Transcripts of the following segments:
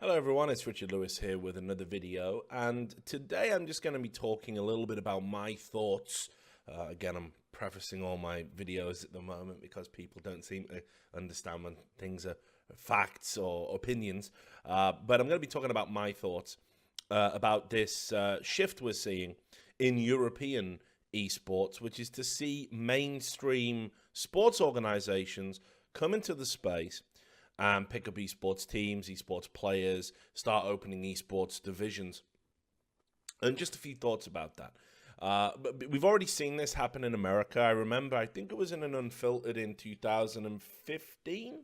Hello everyone, it's Richard Lewis here with another video, and today I'm just going to be talking a little bit about my thoughts. Again, I'm prefacing all my videos at the moment because people don't seem to understand when things are facts or opinions, but I'm going to be talking about my thoughts about this shift we're seeing in European esports, which is to see mainstream sports organizations come into the space and pick up esports teams, esports players, start opening esports divisions. And just a few thoughts about that. But we've already seen this happen in America. I remember, I think it was in an Unfiltered in 2015,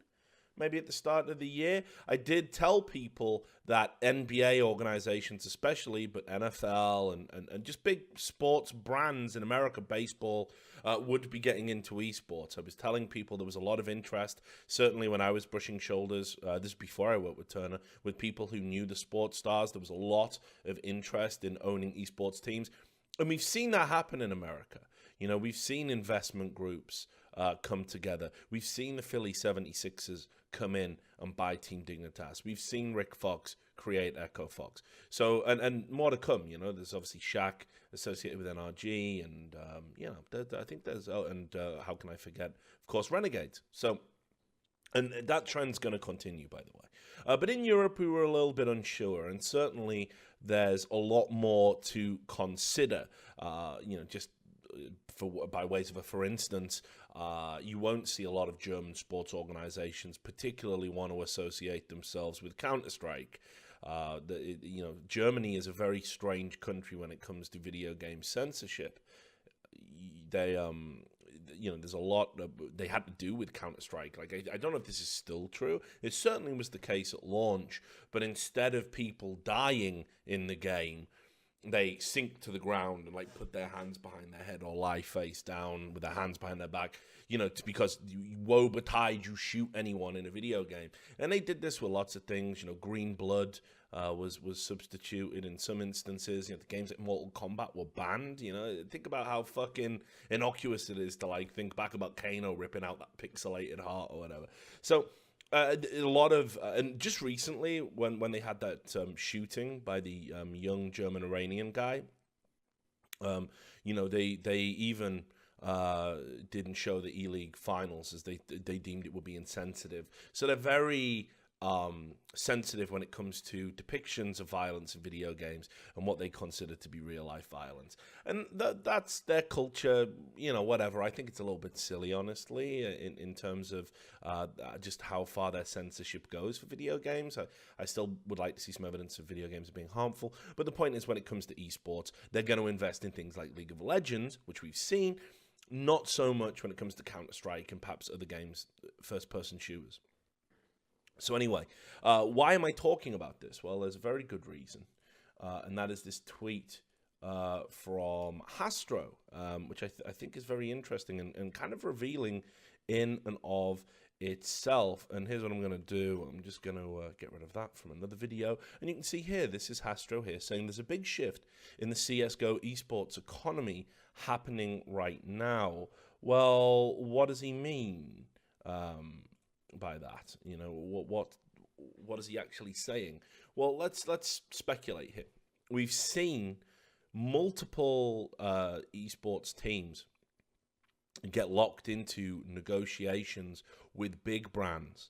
maybe at the start of the year. I did tell people that NBA organizations especially, but NFL and just big sports brands in America, baseball, would be getting into esports. I was telling people there was a lot of interest, certainly when I was brushing shoulders, this is before I worked with Turner, with people who knew the sports stars. There was a lot of interest in owning esports teams. And we've seen that happen in America. You know, we've seen investment groups come together. We've seen the Philly 76ers come in and buy Team Dignitas. We've seen Rick Fox create Echo Fox. So, and more to come, you know, there's obviously Shaq associated with NRG, and, you know, I think there's, how can I forget, of course, Renegades. So, and that trend's going to continue, by the way. But in Europe, we were a little bit unsure, and certainly there's a lot more to consider. You know, just by ways of for instance, you won't see a lot of German sports organizations particularly want to associate themselves with Counter-Strike. You know, Germany is a very strange country when it comes to video game censorship. They, you know, there's a lot they had to do with Counter-Strike. Like, I don't know if this is still true. It certainly was the case at launch, but instead of people dying in the game, they sink to the ground and like put their hands behind their head or lie face down with their hands behind their back, you know, because woe betide you shoot anyone in a video game. And they did this with lots of things. You know, green blood was substituted in some instances. You know, the games like Mortal Kombat were banned. You know, think about how fucking innocuous it is to like think back about Kano ripping out that pixelated heart or whatever. So a lot of, and just recently when they had that shooting by the young German Iranian guy, you know, they even didn't show the E-League finals as they deemed it would be insensitive. So they're very sensitive when it comes to depictions of violence in video games and what they consider to be real-life violence. And that's their culture, you know, whatever. I think it's a little bit silly, honestly, in terms of just how far their censorship goes for video games. I still would like to see some evidence of video games being harmful. But the point is, when it comes to esports, they're going to invest in things like League of Legends, which we've seen, not so much when it comes to Counter-Strike and perhaps other games, first-person shooters. So anyway, why am I talking about this? Well, there's a very good reason, and that is this tweet from Hastro, which I think is very interesting and kind of revealing in and of itself. And here's what I'm going to do. I'm just going to get rid of that from another video. And you can see here, this is Hastro here saying there's a big shift in the CSGO esports economy happening right now. Well, what does he mean? By that, you know, what is he actually saying? Well, let's speculate here. We've seen multiple esports teams get locked into negotiations with big brands,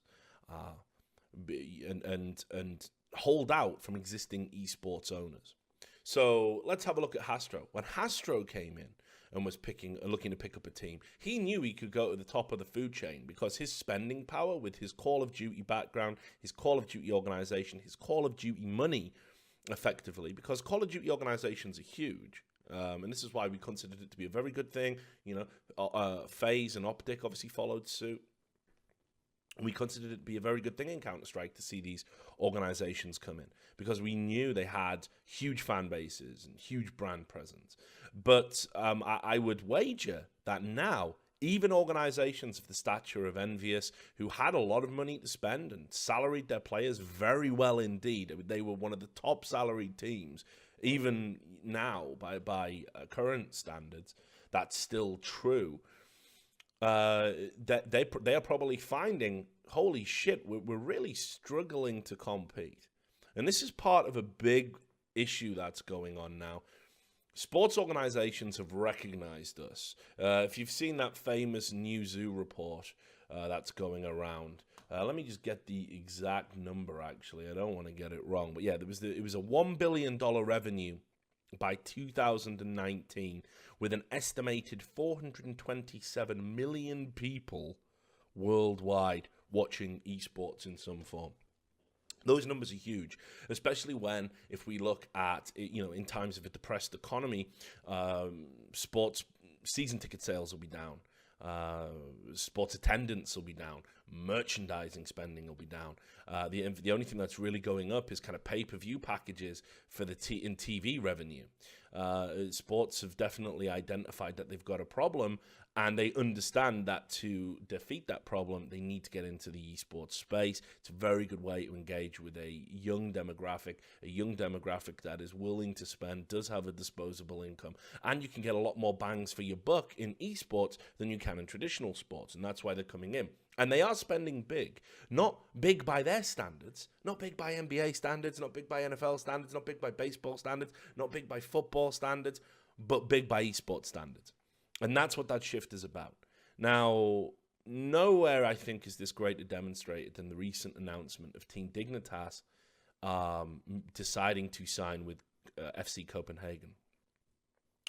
and hold out from existing esports owners. So let's have a look at Hastro. When Hastro came in and was looking to pick up a team, he knew he could go to the top of the food chain because his spending power with his Call of Duty background, his Call of Duty organization, his Call of Duty money, effectively, because Call of Duty organizations are huge. And this is why we considered it to be a very good thing. You know, FaZe and Optic obviously followed suit. We considered it to be a very good thing in Counter-Strike to see these organizations come in because we knew they had huge fan bases and huge brand presence. But I would wager that now, even organizations of the stature of Envious, who had a lot of money to spend and salaried their players very well indeed, they were one of the top salaried teams, even now by current standards, that's still true. That they are probably finding, holy shit, we're really struggling to compete. And this is part of a big issue that's going on now. Sports organizations have recognized us. If you've seen that famous New Zoo report that's going around, let me just get the exact number, actually. I don't want to get it wrong. But yeah, it was a $1 billion revenue by 2019 with an estimated 427 million people worldwide watching esports in some form. Those numbers are huge, especially when, if we look at, in times of a depressed economy, sports season ticket sales will be down. Sports attendance will be down. Merchandising spending will be down. The only thing that's really going up is kind of pay-per-view packages for the TV revenue. Sports have definitely identified that they've got a problem, and they understand that to defeat that problem, they need to get into the esports space. It's a very good way to engage with a young demographic that is willing to spend, does have a disposable income, and you can get a lot more bangs for your buck in esports than you can in traditional sports, and that's why they're coming in. And they are spending big. Not big by their standards, not big by NBA standards, not big by NFL standards, not big by baseball standards, not big by football standards, but big by esports standards. And that's what that shift is about. Now, nowhere, I think, is this greater demonstrated than the recent announcement of Team Dignitas deciding to sign with FC Copenhagen.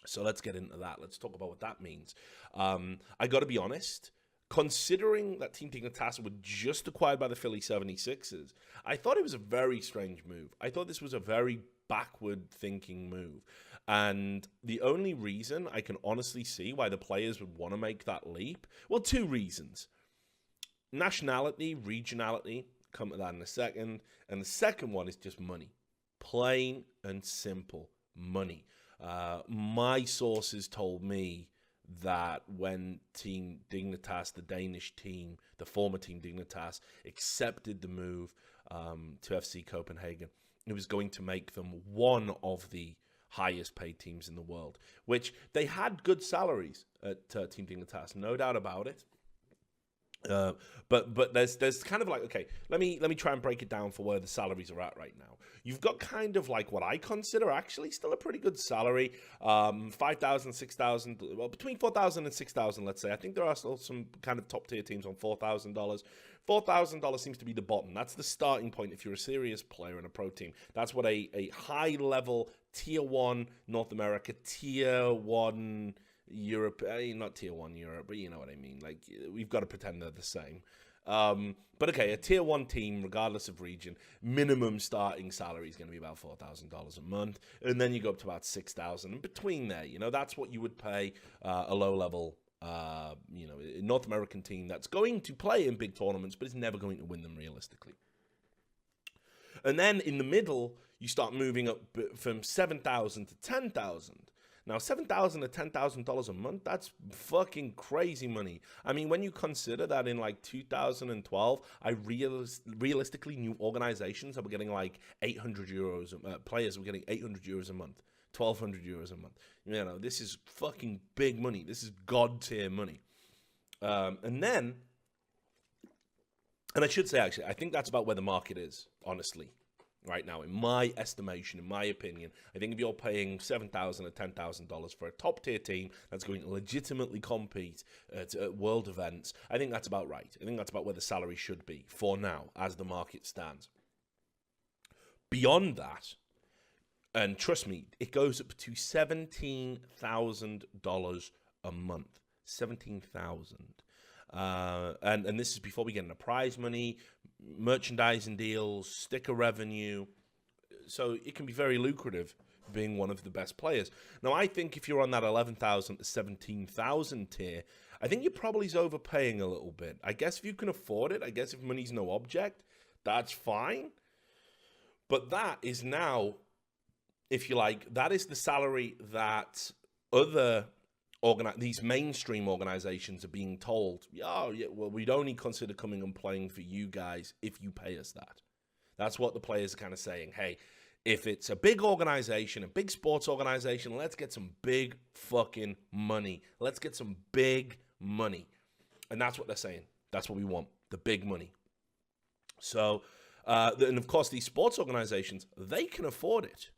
So let's get into that. Let's talk about what that means. I got to be honest, considering that Team Dignitas were just acquired by the Philly 76ers, I thought it was a very strange move. I thought this was a very backward-thinking move. And the only reason I can honestly see why the players would want to make that leap, well, two reasons. Nationality, regionality, come to that in a second. And the second one is just money. Plain and simple money. My sources told me that when Team Dignitas, the Danish team, the former Team Dignitas, accepted the move to FC Copenhagen, it was going to make them one of the highest paid teams in the world, which they had good salaries at Team Dignitas, no doubt about it. But there's kind of like, okay, let me try and break it down for where the salaries are at right now. You've got kind of like what I consider actually still a pretty good salary, 5,000, 6,000, well, between 4,000 and 6,000, let's say. I think there are still some kind of top tier teams on $4,000. $4,000 seems to be the bottom. That's the starting point if you're a serious player in a pro team. That's what a high level tier 1 North America, tier 1 Europe, not tier 1 Europe, but you know what I mean. Like, we've got to pretend they're the same. But okay, a tier 1 team, regardless of region, minimum starting salary is going to be about $4,000 a month. And then you go up to about $6,000. And between there, that's what you would pay a low-level, North American team that's going to play in big tournaments, but is never going to win them realistically. And then in the middle, you start moving up from $7,000 to $10,000. Now, $7,000 to $10,000 a month, that's fucking crazy money. I mean, when you consider that in like 2012, I realistically knew organizations that were getting like 800 euros, players were getting 800 euros a month, 1,200 euros a month. This is fucking big money. This is god tier money. And I should say, actually, I think that's about where the market is, honestly. Right now, in my estimation, in my opinion, I think if you're paying $7,000 or $10,000 for a top-tier team that's going to legitimately compete at world events, I think that's about right. I think that's about where the salary should be for now, as the market stands. Beyond that, and trust me, it goes up to $17,000 a month. $17,000. And this is before we get into prize money, merchandising deals, sticker revenue. So it can be very lucrative being one of the best players. Now, I think if you're on that 11,000 to 17,000 tier, I think you're probably overpaying a little bit. I guess if you can afford it, I guess if money's no object, that's fine. But that is now, if you like, that is the salary that these mainstream organizations are being told, well, we'd only consider coming and playing for you guys if you pay us that. That's what the players are kind of saying. Hey, if it's a big organization, a big sports organization, let's get some big fucking money. Let's get some big money. And that's what they're saying. That's what we want, the big money. So And of course, these sports organizations, they can afford it.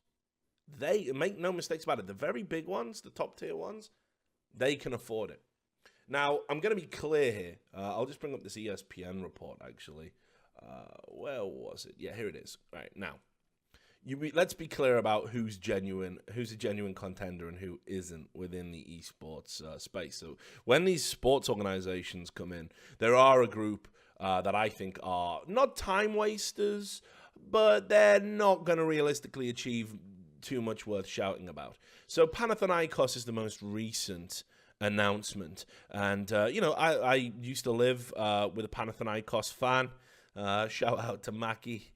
They make no mistakes about it. The very big ones, the top tier ones, they can afford it. Now, I'm going to be clear here. I'll just bring up this ESPN report, actually. Where was it? Yeah, here it is. Right, now, let's be clear about who's a genuine contender and who isn't within the esports space. So when these sports organizations come in, there are a group that I think are not time wasters, but they're not going to realistically achieve too much worth shouting about. So Panathinaikos is the most recent announcement. And, I used to live with a Panathinaikos fan. Shout out to Mackie.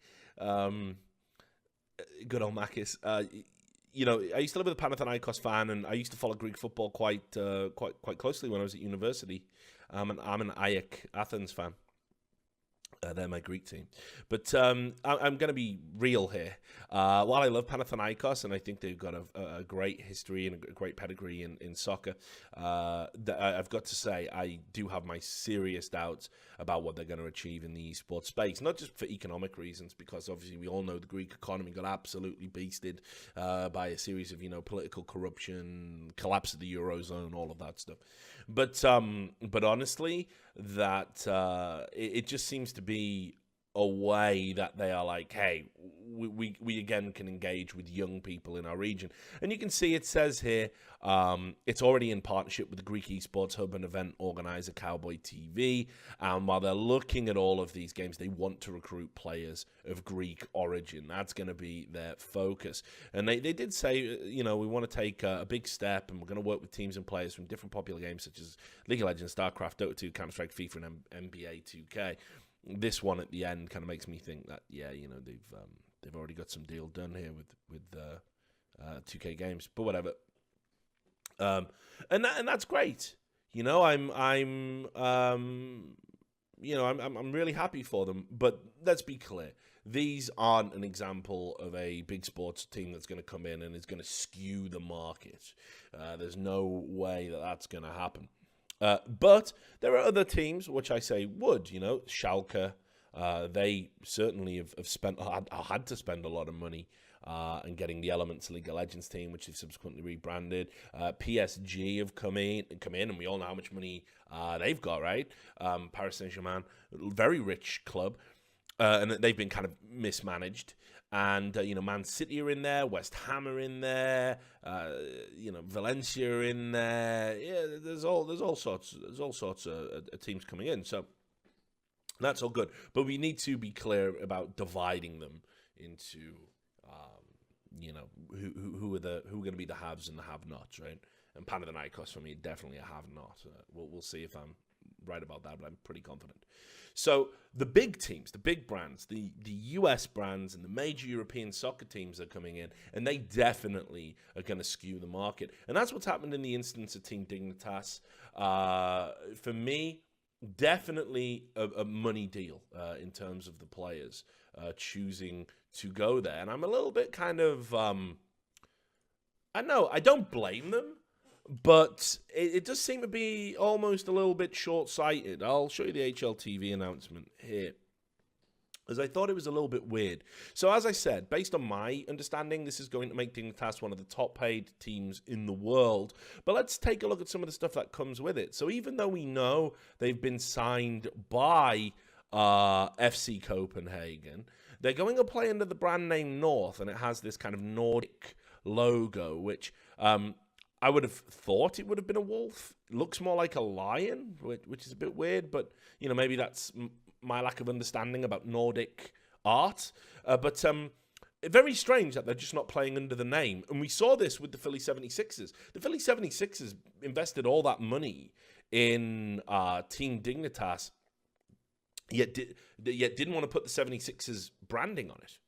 Good old Makis. I used to live with a Panathinaikos fan, and I used to follow Greek football quite closely when I was at university. I'm an AEK Athens fan. They're my Greek team. But I'm going to be real here. While I love Panathinaikos, and I think they've got a great history and a great pedigree in soccer, I've got to say I do have my serious doubts about what they're going to achieve in the esports space. Not just for economic reasons, because obviously we all know the Greek economy got absolutely beasted by a series of, political corruption, collapse of the Eurozone, all of that stuff. But honestly, that it just seems to be a way that they are like, hey, we again can engage with young people in our region. And you can see it says here, it's already in partnership with the Greek Esports Hub and event organizer Cowboy TV. And while they're looking at all of these games, they want to recruit players of Greek origin. That's going to be their focus. And they did say, we want to take a big step, and we're going to work with teams and players from different popular games such as League of Legends, StarCraft, Dota 2, Counter-Strike, FIFA, and NBA 2K. This one at the end kind of makes me think that, they've already got some deal done here with 2K games, but whatever. And that's great. I'm really happy for them. But let's be clear, these aren't an example of a big sports team that's going to come in and is going to skew the market. There's no way that that's going to happen. But there are other teams which I say would, Schalke. They certainly have had to spend a lot of money in getting the Elements League of Legends team, which they've subsequently rebranded. PSG have come in, and we all know how much money they've got, right? Paris Saint-Germain, very rich club, and they've been kind of mismanaged. And, Man City are in there, West Ham are in there, Valencia are in there. Yeah, there's all sorts of teams coming in. So that's all good. But we need to be clear about dividing them into, who are going to be the haves and the have-nots, right? And Panathinaikos, for me, definitely a have-not. We'll see if I'm right about that, but I'm pretty confident. So the big teams, the big brands, the US brands and the major European soccer teams are coming in, and they definitely are going to skew the market. And that's what's happened in the instance of Team Dignitas. For me, definitely a money deal in terms of the players choosing to go there. And I'm a little bit kind of, I don't blame them. But it does seem to be almost a little bit short-sighted. I'll show you the HLTV announcement here, as I thought it was a little bit weird. So as I said, based on my understanding, this is going to make Dignitas one of the top-paid teams in the world. But let's take a look at some of the stuff that comes with it. So even though we know they've been signed by FC Copenhagen, they're going to play under the brand name North, and it has this kind of Nordic logo, which I would have thought it would have been a wolf. It looks more like a lion, which is a bit weird, but, maybe that's my lack of understanding about Nordic art. But very strange that they're just not playing under the name. And we saw this with the Philly 76ers. The Philly 76ers invested all that money in Team Dignitas, yet didn't want to put the 76ers branding on it.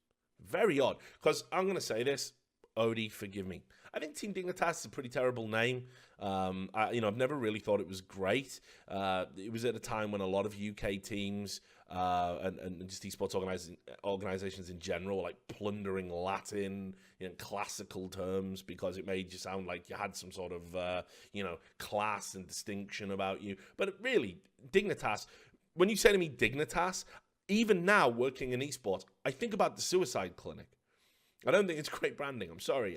Very odd. Because I'm going to say this, Odie, forgive me. I think Team Dignitas is a pretty terrible name. I've never really thought it was great. It was at a time when a lot of UK teams and just esports organizations in general were like plundering Latin, classical terms, because it made you sound like you had some sort of, class and distinction about you. But really, Dignitas, when you say to me Dignitas, even now working in esports, I think about the suicide clinic. I don't think it's great branding. I'm sorry.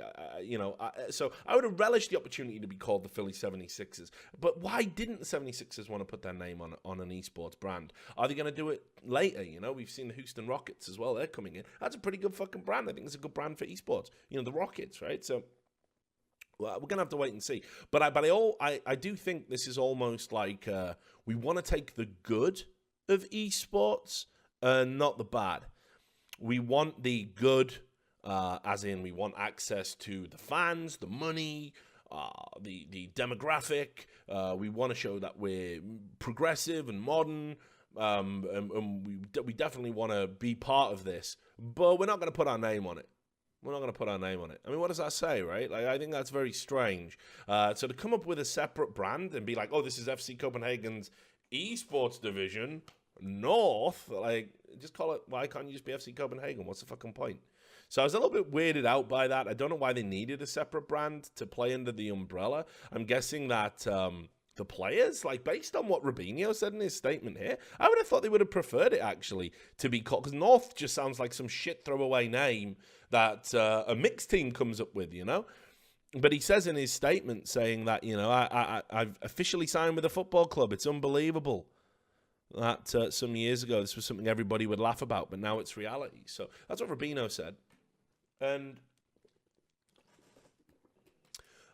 So I would have relished the opportunity to be called the Philly 76ers. But why didn't the 76ers want to put their name on an esports brand? Are they going to do it later? We've seen the Houston Rockets as well. They're coming in. That's a pretty good fucking brand. I think it's a good brand for esports. The Rockets, right? So well, we're going to have to wait and see. But I do think this is almost like we want to take the good of esports and not the bad. We want the good... as in, we want access to the fans, the money, the demographic. We want to show that we're progressive and modern, and we definitely want to be part of this. But we're not going to put our name on it. We're not going to put our name on it. I mean, what does that say, right? Like, I think that's very strange. So to come up with a separate brand and be like, oh, this is FC Copenhagen's esports division, North, like, just call it, why can't you just be FC Copenhagen? What's the fucking point? So I was a little bit weirded out by that. I don't know why they needed a separate brand to play under the umbrella. I'm guessing that the players, like based on what Robinho said in his statement here, I would have thought they would have preferred it actually to be called, because North just sounds like some shit throwaway name that a mixed team comes up with, But he says in his statement saying that, I've officially signed with a football club. It's unbelievable. That some years ago, this was something everybody would laugh about, but now it's reality. So that's what Robinho said. And,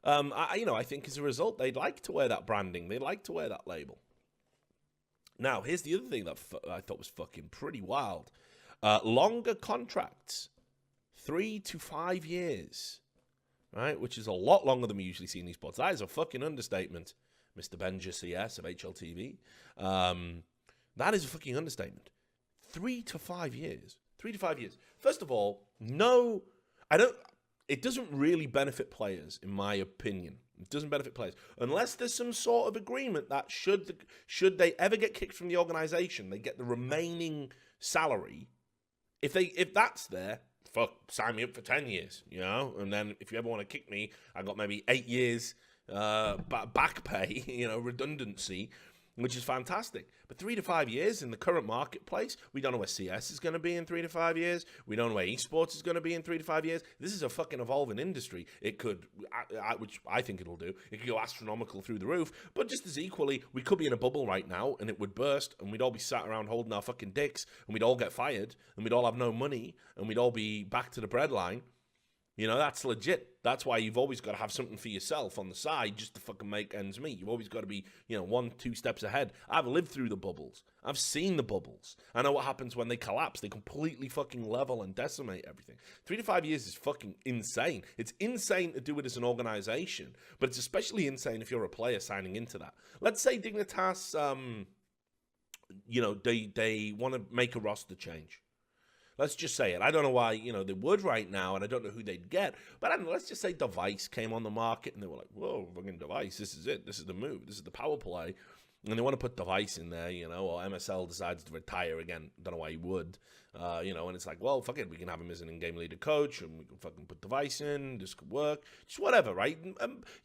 I think as a result, they'd like to wear that branding. They'd like to wear that label. Now, here's the other thing that I thought was fucking pretty wild. Longer contracts, 3 to 5 years, right? Which is a lot longer than we usually see in esports. That is a fucking understatement, Mr. Benja CS of HLTV. That is a fucking understatement. 3 to 5 years. 3 to 5 years. First of all, it doesn't really benefit players, in my opinion. It doesn't benefit players. Unless there's some sort of agreement that should they ever get kicked from the organization, they get the remaining salary. If that's there, fuck, sign me up for 10 years, And then if you ever want to kick me, I got maybe 8 years back pay, redundancy, which is fantastic. But 3 to 5 years in the current marketplace, we don't know where CS is going to be in 3 to 5 years. We don't know where esports is going to be in 3 to 5 years. This is a fucking evolving industry. It could, which I think it'll do, it could go astronomical through the roof. But just as equally, we could be in a bubble right now, and it would burst, and we'd all be sat around holding our fucking dicks, and we'd all get fired, and we'd all have no money, and we'd all be back to the breadline. That's legit. That's why you've always got to have something for yourself on the side just to fucking make ends meet. You've always got to be, 1-2 steps ahead. I've lived through the bubbles. I've seen the bubbles. I know what happens when they collapse. They completely fucking level and decimate everything. 3 to 5 years is fucking insane. It's insane to do it as an organization, but it's especially insane if you're a player signing into that. Let's say Dignitas, they want to make a roster change. Let's just say it. I don't know why, they would right now, and I don't know who they'd get. But I don't know, let's just say Device came on the market, and they were like, whoa, fucking Device, this is it. This is the move. This is the power play. And they want to put Device in there, or MSL decides to retire again. Don't know why he would. And it's like, well, fuck it. We can have him as an in-game leader coach, and we can fucking put Device in. This could work. Just whatever, right?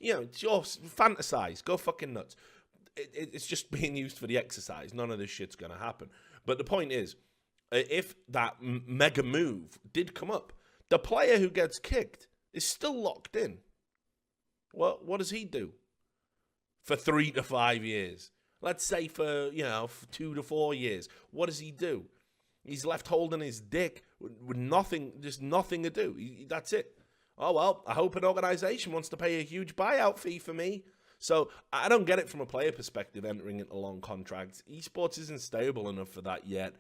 It's your fantasize. Go fucking nuts. It's just being used for the exercise. None of this shit's going to happen. But the point is, if that mega move did come up, the player who gets kicked is still locked in. What does he do for 3 to 5 years? Let's say for 2 to 4 years. What does he do? He's left holding his dick with nothing, just nothing to do. That's it. Oh, well, I hope an organization wants to pay a huge buyout fee for me. So I don't get it from a player perspective entering into long contracts. Esports isn't stable enough for that yet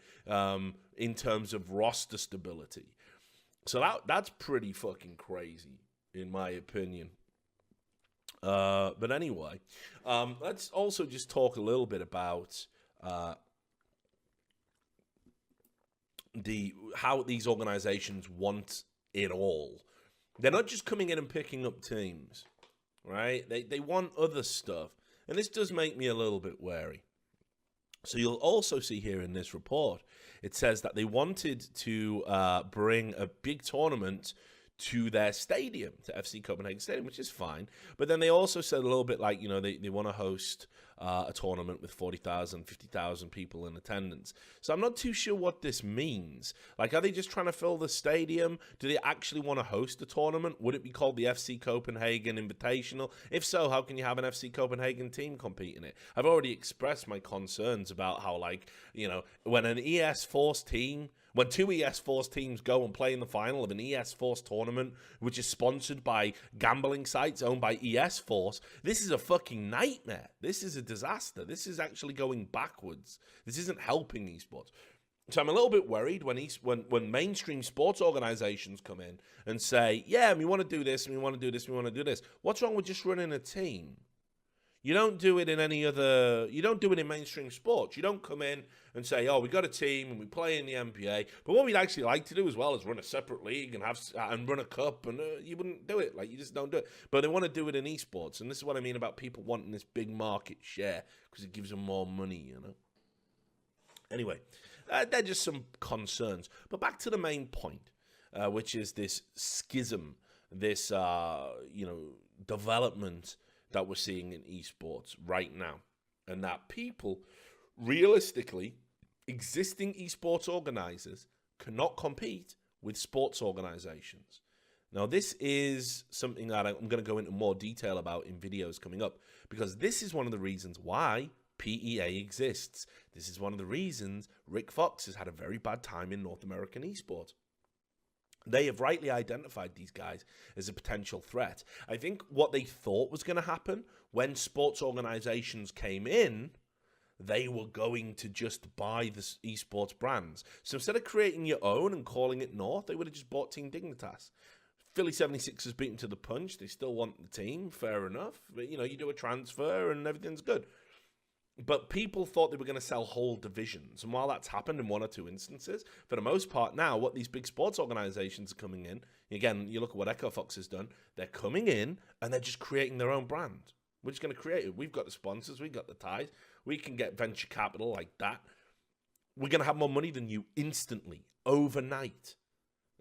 in terms of roster stability. So that's pretty fucking crazy, in my opinion. But anyway, let's also just talk a little bit about how these organizations want it all. They're not just coming in and picking up teams. Right? They want other stuff. And this does make me a little bit wary. So you'll also see here in this report, it says that they wanted to bring a big tournament to their stadium, to FC Copenhagen Stadium, which is fine. But then they also said a little bit like, they want to host a tournament with 40,000, 50,000 people in attendance. So I'm not too sure what this means. Like, are they just trying to fill the stadium? Do they actually want to host a tournament? Would it be called the FC Copenhagen Invitational? If so, how can you have an FC Copenhagen team compete in it? I've already expressed my concerns about how, like, when an ES Force team... When two ES Force teams go and play in the final of an ES Force tournament, which is sponsored by gambling sites owned by ES Force, this is a fucking nightmare. This is a disaster. This is actually going backwards. This isn't helping esports. So I'm a little bit worried when mainstream sports organizations come in and say, yeah, we want to do this, and we want to do this, we want to do this. What's wrong with just running a team? You don't do it in you don't do it in mainstream sports. You don't come in and say, oh, we got a team and we play in the NBA. But what we'd actually like to do as well is run a separate league and run a cup. And you wouldn't do it. Like, you just don't do it. But they want to do it in esports. And this is what I mean about people wanting this big market share, because it gives them more money, Anyway, they're just some concerns. But back to the main point, which is this schism, this, development that we're seeing in esports right now, and that people, realistically, existing esports organizers cannot compete with sports organizations. Now, this is something that I'm going to go into more detail about in videos coming up, because this is one of the reasons why PEA exists. This is one of the reasons Rick Fox has had a very bad time in North American esports. They have rightly identified these guys as a potential threat. I think what they thought was going to happen when sports organizations came in, they were going to just buy the esports brands. So instead of creating your own and calling it North, they would have just bought Team Dignitas. Philly 76ers beaten to the punch. They still want the team, fair enough. But, you do a transfer and everything's good. But people thought they were going to sell whole divisions. And while that's happened in one or two instances, for the most part now, what these big sports organizations are coming in, again, you look at what Echo Fox has done, they're coming in and they're just creating their own brand. We're just going to create it. We've got the sponsors. We've got the ties. We can get venture capital like that. We're going to have more money than you instantly, overnight.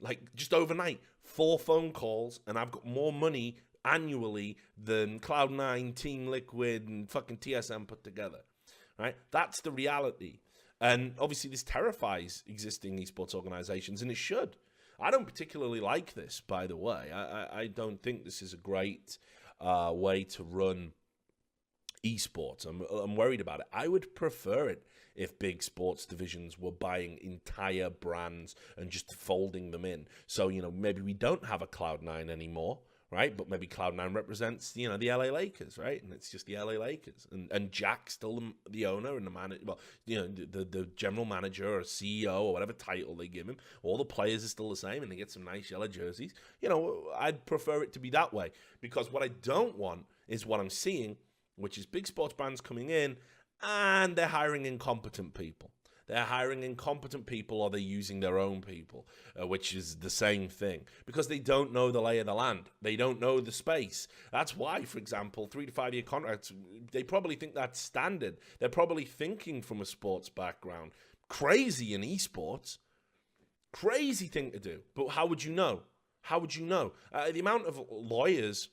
Like, just overnight. 4 phone calls, and I've got more money annually than Cloud9, Team Liquid, and fucking TSM put together, right? That's the reality. And obviously this terrifies existing esports organizations, and it should. I don't particularly like this, by the way. I don't think this is a great way to run esports. I'm worried about it. I would prefer it if big sports divisions were buying entire brands and just folding them in. So, maybe we don't have a Cloud9 anymore, right? But maybe Cloud9 represents, the LA Lakers, right? And it's just the LA Lakers. And Jack's still the owner and the manager, the general manager or CEO or whatever title they give him. All the players are still the same, and they get some nice yellow jerseys. I'd prefer it to be that way, because what I don't want is what I'm seeing, which is big sports brands coming in and they're hiring incompetent people. They're hiring incompetent people, or they're using their own people, which is the same thing, because they don't know the lay of the land. They don't know the space. That's why, for example, 3 to 5 year contracts, they probably think that's standard. They're probably thinking from a sports background. Crazy in esports. Crazy thing to do. But how would you know? How would you know? The amount of lawyers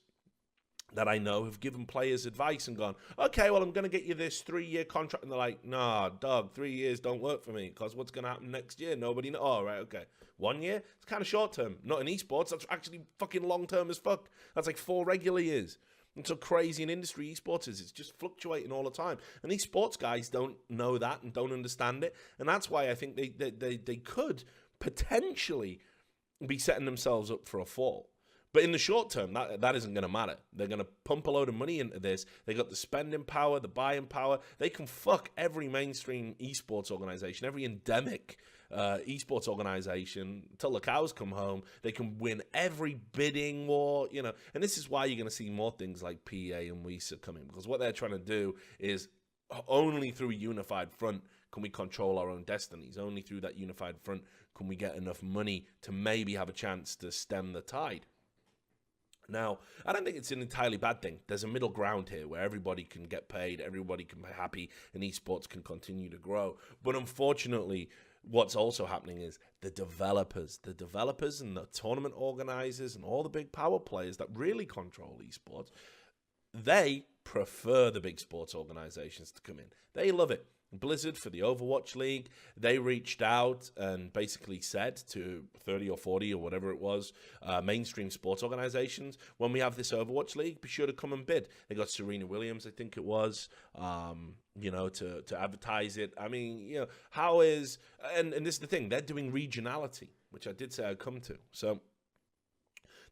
that I know have given players advice and gone, okay, well, I'm going to get you this 3-year contract. And they're like, nah, dog, 3 years don't work for me, because what's going to happen next year? Nobody knows. Oh, right, okay. 1 year? It's kind of short term. Not in esports. That's actually fucking long term as fuck. That's like 4 regular years. And so crazy in industry esports is. It's just fluctuating all the time. And these sports guys don't know that and don't understand it. And that's why I think they could potentially be setting themselves up for a fall. But in the short term, that isn't going to matter. They're going to pump a load of money into this. They got the spending power, the buying power. They can fuck every mainstream esports organization, every endemic esports organization until the cows come home. They can win every bidding war, And this is why you're going to see more things like PEA and WISA coming, because what they're trying to do is only through a unified front can we control our own destinies. Only through that unified front can we get enough money to maybe have a chance to stem the tide. Now, I don't think it's an entirely bad thing. There's a middle ground here where everybody can get paid, everybody can be happy, and esports can continue to grow. But unfortunately, what's also happening is the developers and the tournament organizers and all the big power players that really control esports, they prefer the big sports organizations to come in. They love it. Blizzard, for the Overwatch League, they reached out and basically said to 30 or 40 or whatever it was, mainstream sports organizations, when we have this Overwatch League, be sure to come and bid. They got Serena Williams, I think it was, to advertise it. I mean, how is, and this is the thing, they're doing regionality, which I did say I'd come to. So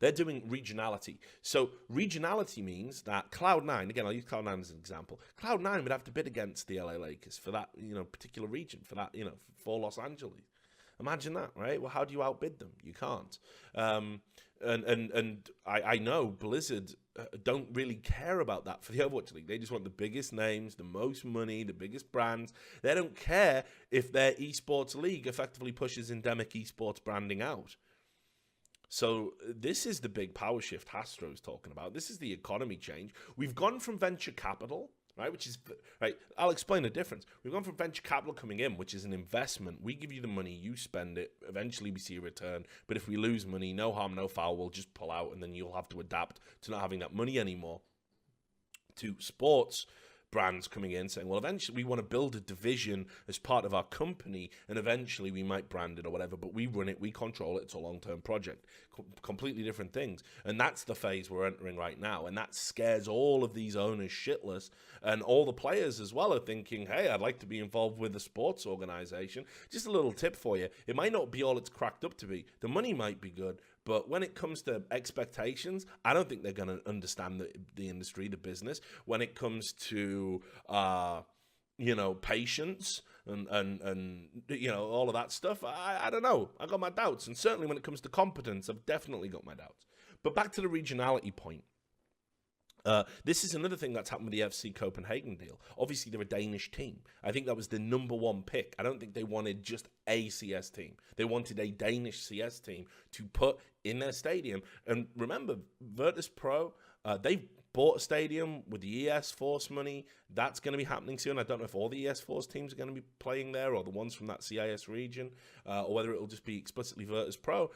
they're doing regionality. So regionality means that Cloud9, again, I'll use Cloud9 as an example. Cloud9 would have to bid against the LA Lakers for that, particular region, for that, for Los Angeles. Imagine that, right? Well, how do you outbid them? You can't. And I know Blizzard don't really care about that for the Overwatch League. They just want the biggest names, the most money, the biggest brands. They don't care if their esports league effectively pushes endemic esports branding out. So this is the big power shift Hastro's talking about. This is the economy change. We've gone from venture capital, right, which is, right, I'll explain the difference. We've gone from venture capital coming in, which is an investment. We give you the money, you spend it, eventually we see a return. But if we lose money, no harm, no foul, we'll just pull out and then you'll have to adapt to not having that money anymore. To sports brands coming in saying, well, eventually we want to build a division as part of our company and eventually we might brand it or whatever, but we run it, we control it, it's a long-term project. Completely different things. And that's the phase we're entering right now. And that scares all of these owners shitless. And all the players as well are thinking, hey, I'd like to be involved with a sports organization. Just a little tip for you. It might not be all it's cracked up to be. The money might be good, but when it comes to expectations, I don't think they're going to understand the industry, the business. When it comes to, patience and all of that stuff, I don't know. I got my doubts. And certainly when it comes to competence, I've definitely got my doubts. But back to the regionality point. This is another thing that's happened with the FC Copenhagen deal. Obviously, they're a Danish team. I think that was the #1 pick. I don't think they wanted just a CS team. They wanted a Danish CS team to put in their stadium. And remember, Virtus Pro, they've bought a stadium with the ES Force money. That's going to be happening soon. I don't know if all the ES Force teams are going to be playing there or the ones from that CIS region, or whether it'll just be explicitly Virtus Pro.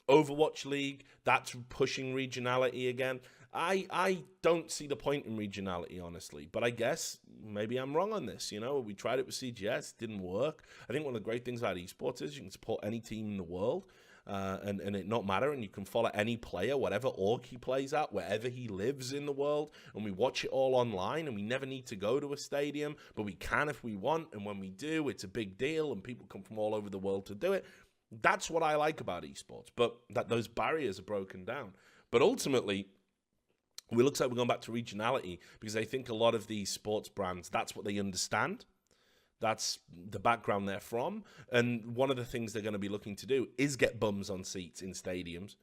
Overwatch League, that's pushing regionality again. I don't see the point in regionality, honestly, but I guess maybe I'm wrong on this. We tried it with CGS, didn't work. I think one of the great things about esports is you can support any team in the world, and it not matter, and you can follow any player, whatever org he plays at, wherever he lives in the world, and we watch it all online, and we never need to go to a stadium, but we can if we want, and when we do, it's a big deal, and people come from all over the world to do it. That's what I like about esports, but that those barriers are broken down. But ultimately, it looks like we're going back to regionality because I think a lot of these sports brands, that's what they understand. That's the background they're from. And one of the things they're going to be looking to do is get bums on seats in stadiums,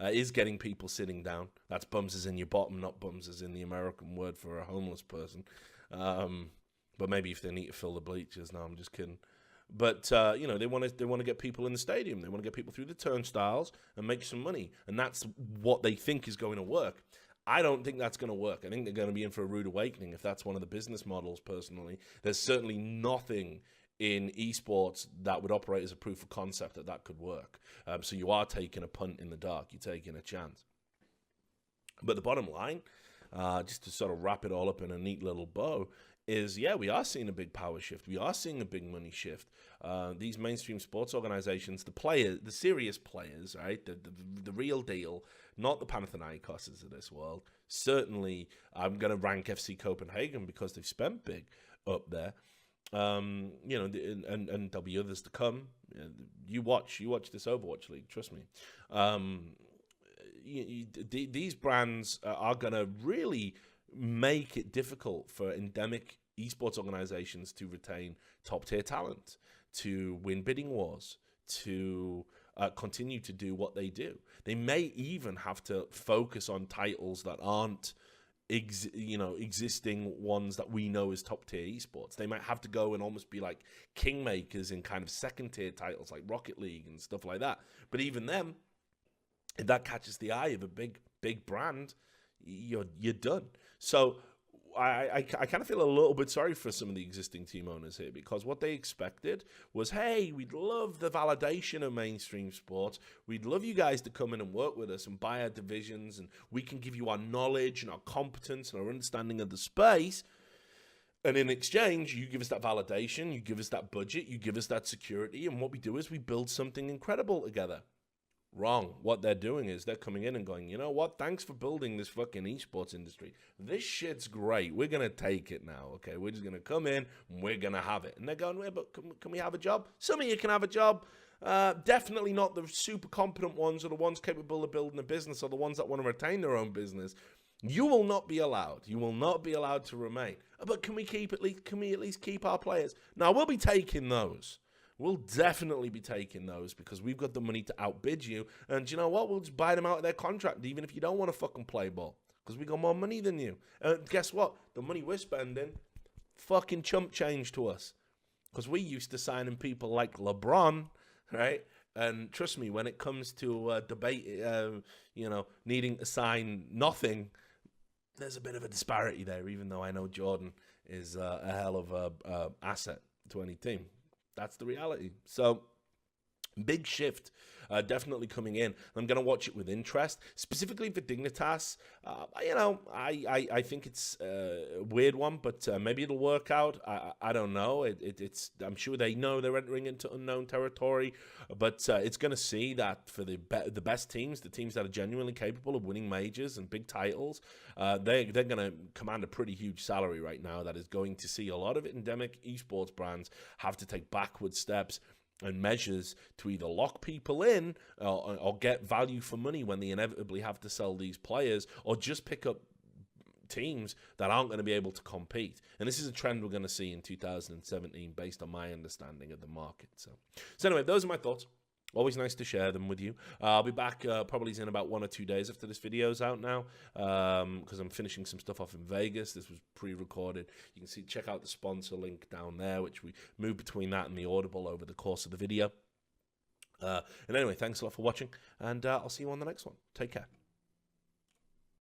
is getting people sitting down. That's bums as in your bottom, not bums as in the American word for a homeless person. But maybe if they need to fill the bleachers. No, I'm just kidding. But, they want to get people in the stadium. They want to get people through the turnstiles and make some money. And that's what they think is going to work. I don't think that's going to work. I think they're going to be in for a rude awakening if that's one of the business models, personally. There's certainly nothing in esports that would operate as a proof of concept that could work. So you are taking a punt in the dark. You're taking a chance. But the bottom line, just to sort of wrap it all up in a neat little bow, is, we are seeing a big power shift. We are seeing a big money shift. These mainstream sports organizations, the serious players, right, the real deal, not the Panathinaikoses of this world. Certainly, I'm going to rank FC Copenhagen because they've spent big up there. And there'll be others to come. You watch this Overwatch League, trust me. These brands are going to really make it difficult for endemic esports organizations to retain top-tier talent, to win bidding wars, to continue to do what they do. They may even have to focus on titles that aren't existing ones that we know as top-tier esports. They might have to go and almost be like kingmakers in kind of second-tier titles like Rocket League and stuff like that. But even them, if that catches the eye of a big brand, you're done. So I kind of feel a little bit sorry for some of the existing team owners here, because what they expected was, hey, we'd love the validation of mainstream sports. We'd love you guys to come in and work with us and buy our divisions, and we can give you our knowledge and our competence and our understanding of the space. And in exchange, you give us that validation, you give us that budget, you give us that security, and what we do is we build something incredible together. Wrong. What they're doing is they're coming in and going, you know what? Thanks for building this fucking esports industry. This shit's great. We're going to take it now, okay? We're just going to come in and we're going to have it. And they're going, but can we have a job? Some of you can have a job. Definitely not the super competent ones or the ones capable of building a business or the ones that want to retain their own business. You will not be allowed. You will not be allowed to remain. But can we at least keep our players? Now, we'll be taking those. We'll definitely be taking those because we've got the money to outbid you. And you know what? We'll just buy them out of their contract, even if you don't want to fucking play ball, because we got more money than you. And guess what? The money we're spending, fucking chump change to us, because we used to signing people like LeBron, right? And trust me, when it comes to debate, needing to sign nothing, there's a bit of a disparity there, even though I know Jordan is a hell of a asset to any team. That's the reality. So, big shift definitely coming in. I'm going to watch it with interest, specifically for Dignitas. I think it's a weird one, but maybe it'll work out. I don't know. It's I'm sure they know they're entering into unknown territory, but it's going to see that for the best teams, the teams that are genuinely capable of winning majors and big titles, they're going to command a pretty huge salary right now that is going to see a lot of endemic esports brands have to take backward steps and measures to either lock people in or get value for money when they inevitably have to sell these players, or just pick up teams that aren't going to be able to compete. And this is a trend we're going to see in 2017 based on my understanding of the market. So anyway, those are my thoughts. Always nice to share them with you. I'll be back probably in about 1 or 2 days after this video's out now, because I'm finishing some stuff off in Vegas. This was pre-recorded. You can check out the sponsor link down there, which we move between that and the Audible over the course of the video. And anyway, thanks a lot for watching, and I'll see you on the next one. Take care.